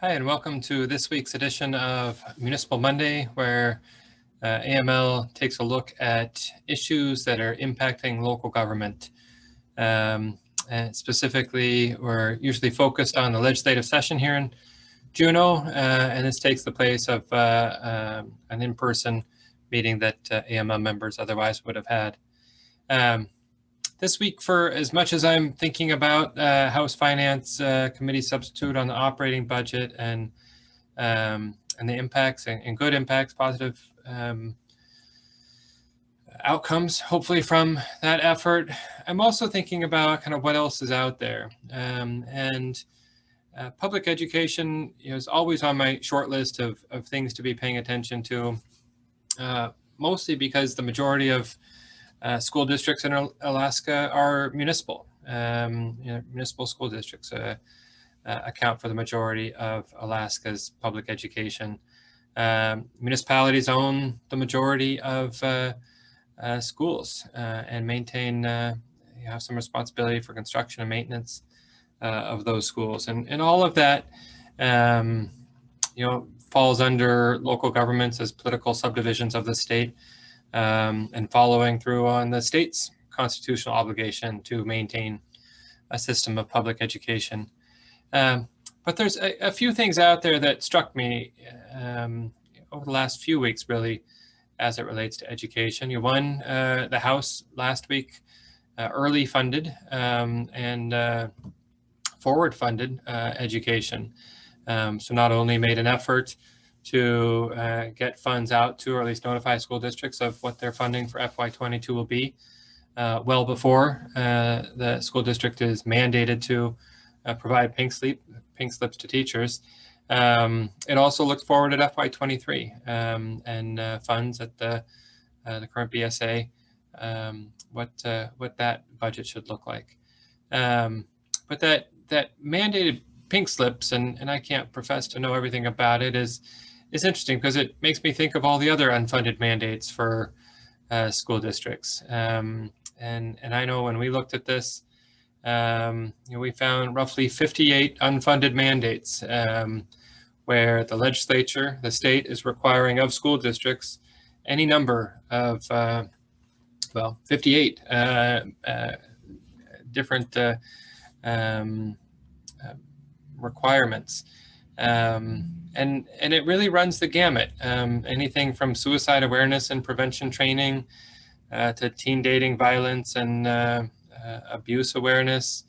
Hi, and welcome to this week's edition of Municipal Monday, where AML takes a look at issues that are impacting local government. And specifically, we're usually focused on the legislative session here in Juneau, and this takes the place of an in-person meeting that AML members otherwise would have had. This week, for as much as I'm thinking about House Finance Committee substitute on the operating budget and the impacts and good impacts, positive outcomes, hopefully from that effort, I'm also thinking about kind of what else is out there. Public education is always on my short list of things to be paying attention to, mostly because the majority of school districts in Alaska are municipal. Municipal school districts account for the majority of Alaska's public education. Municipalities own the majority of schools and maintain, have some responsibility for construction and maintenance of those schools. And all of that, falls under local governments as political subdivisions of the state. And following through on the state's constitutional obligation to maintain a system of public education. But there's a few things out there that struck me over the last few weeks, really, as it relates to education. One, the House last week early funded and forward funded education. So not only made an effort to get funds out to, or at least notify school districts of what their funding for FY22 will be, well before the school district is mandated to provide pink slips to teachers. It also looks forward at FY23 and funds at the current BSA, what that budget should look like. But that mandated pink slips, and I can't profess to know everything about it, is interesting because it makes me think of all the other unfunded mandates for school districts. And I know when we looked at this, we found roughly 58 unfunded mandates where the legislature, the state, is requiring of school districts any number of, 58 different requirements. And it really runs the gamut. Anything from suicide awareness and prevention training to teen dating violence and abuse awareness,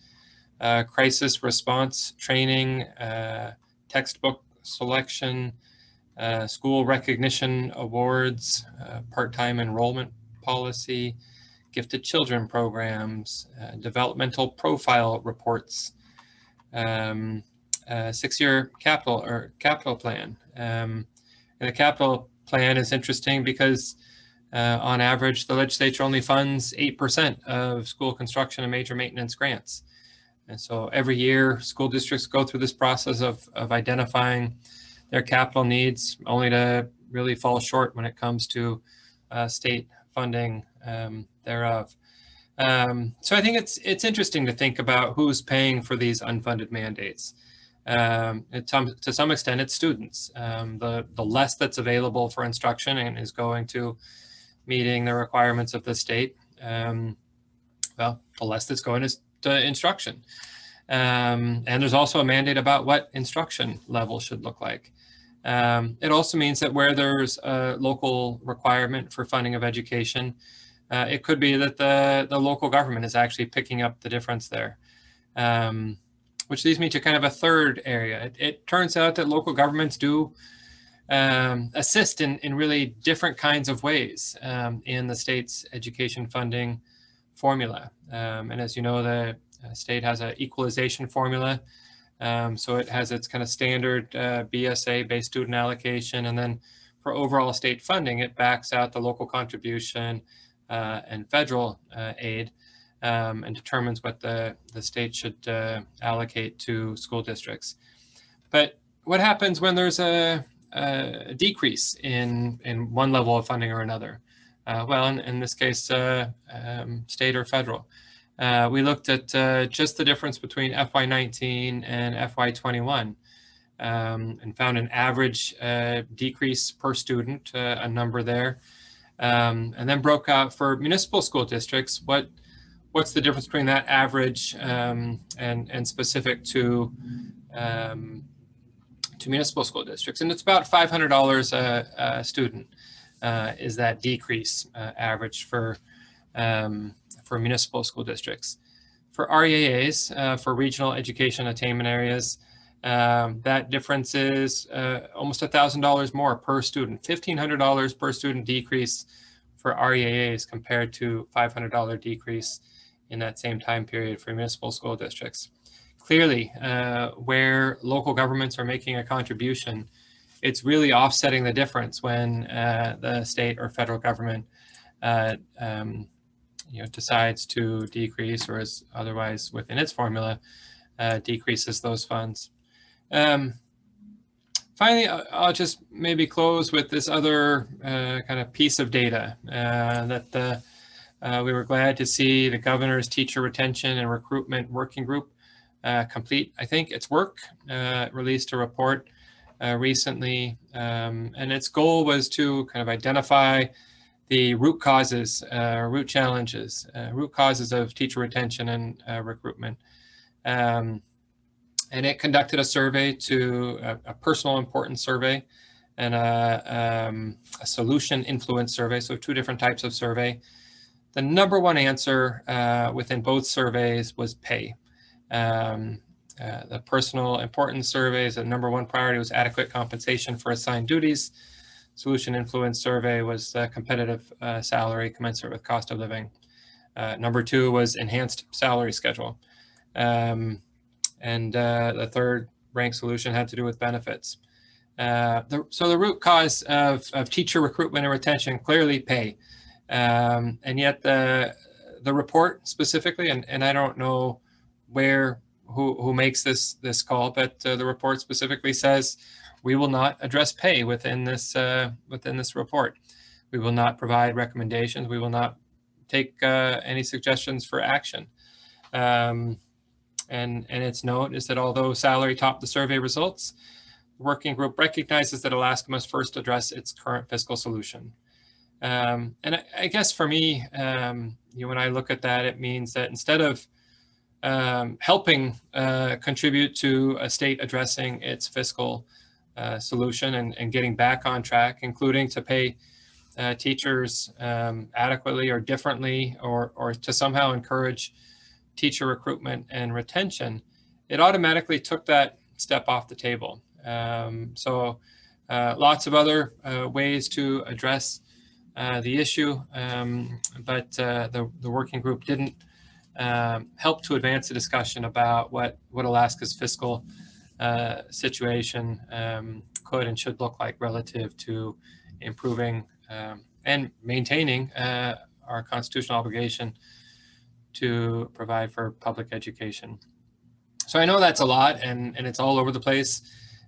crisis response training, textbook selection, school recognition awards, part-time enrollment policy, gifted children programs, developmental profile reports, 6-year capital plan. And the capital plan is interesting because on average, the legislature only funds 8% of school construction and major maintenance grants. And so every year, school districts go through this process of identifying their capital needs, only to really fall short when it comes to state funding thereof. So I think it's interesting to think about who's paying for these unfunded mandates. To some extent, it's students. The less that's available for instruction and is going to meeting the requirements of the state, the less that's going to instruction. And there's also a mandate about what instruction level should look like. It also means that where there's a local requirement for funding of education, it could be that the local government is actually picking up the difference there. Which leads me to kind of a third area. It turns out that local governments do assist in really different kinds of ways in the state's education funding formula. And as you know, the state has an equalization formula. So it has its kind of standard BSA-based student allocation. And then for overall state funding, it backs out the local contribution and federal aid. And determines what the state should allocate to school districts. But what happens when there's a decrease in one level of funding or another? Well, in this case, state or federal. We looked at just the difference between FY19 and FY21. and found an average decrease per student, a number there, and then broke out for municipal school districts what's the difference between that average and specific to municipal school districts. And it's about $500 a student is that decrease average for municipal school districts. For REAAs, for regional education attainment areas, that difference is almost $1,000 more per student, $1,500 per student decrease for REAAs compared to $500 decrease in that same time period for municipal school districts. Clearly, where local governments are making a contribution, it's really offsetting the difference when the state or federal government decides to decrease, or is otherwise within its formula, decreases those funds. Finally, I'll just maybe close with this other kind of piece of data that we were glad to see the governor's teacher retention and recruitment working group complete, I think, its work. Released a report recently, and its goal was to kind of identify the root causes, root challenges, root causes of teacher retention and recruitment. And it conducted a survey to a personal importance survey and a solution influence survey, so two different types of survey. The number one answer within both surveys was pay. The personal importance surveys, the number one priority was adequate compensation for assigned duties. Solution influence survey was competitive salary commensurate with cost of living. Number two was enhanced salary schedule. And the third ranked solution had to do with benefits. So the root cause of teacher recruitment and retention, clearly pay. And yet the report specifically, and I don't know who makes this call, but the report specifically says we will not address pay within this report. We will not provide recommendations. We will not take any suggestions for action. And its note is that although salary topped the survey results, the working group recognizes that Alaska must first address its current fiscal solution. And I guess for me, when I look at that, it means that instead of helping contribute to a state addressing its fiscal solution and getting back on track, including to pay teachers adequately or differently, or to somehow encourage teacher recruitment and retention, it automatically took that step off the table. So lots of other ways to address the issue, but the working group didn't help to advance the discussion about what Alaska's fiscal situation could and should look like relative to improving and maintaining our constitutional obligation to provide for public education. So I know that's a lot and it's all over the place,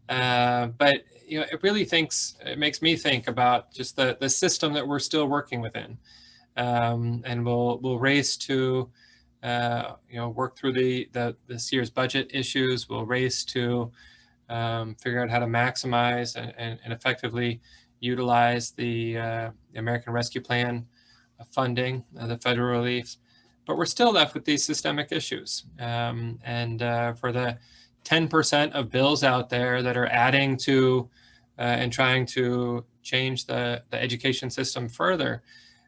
but it makes me think about just the system that we're still working within, and we'll race to work through this year's budget issues. We'll race to figure out how to maximize and effectively utilize the American Rescue Plan funding, the federal relief. But we're still left with these systemic issues. And for the 10% of bills out there that are adding to and trying to change the education system further,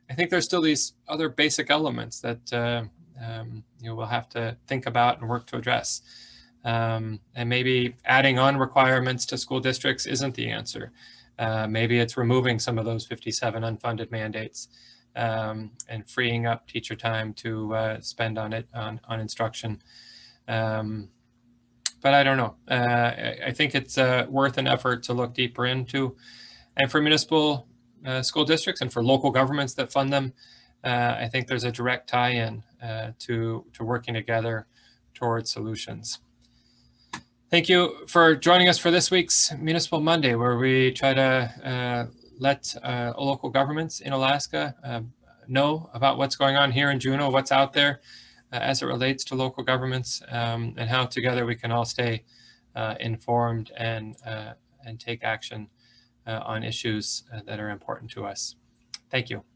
I think there's still these other basic elements that we'll have to think about and work to address. And maybe adding on requirements to school districts isn't the answer. Maybe it's removing some of those 57 unfunded mandates. And freeing up teacher time to spend on instruction. But I don't know. I think it's worth an effort to look deeper into. And for municipal school districts and for local governments that fund them, I think there's a direct tie-in to working together towards solutions. Thank you for joining us for this week's Municipal Monday, where we try to let local governments in Alaska know about what's going on here in Juneau, what's out there as it relates to local governments, and how together we can all stay informed and take action on issues that are important to us. Thank you.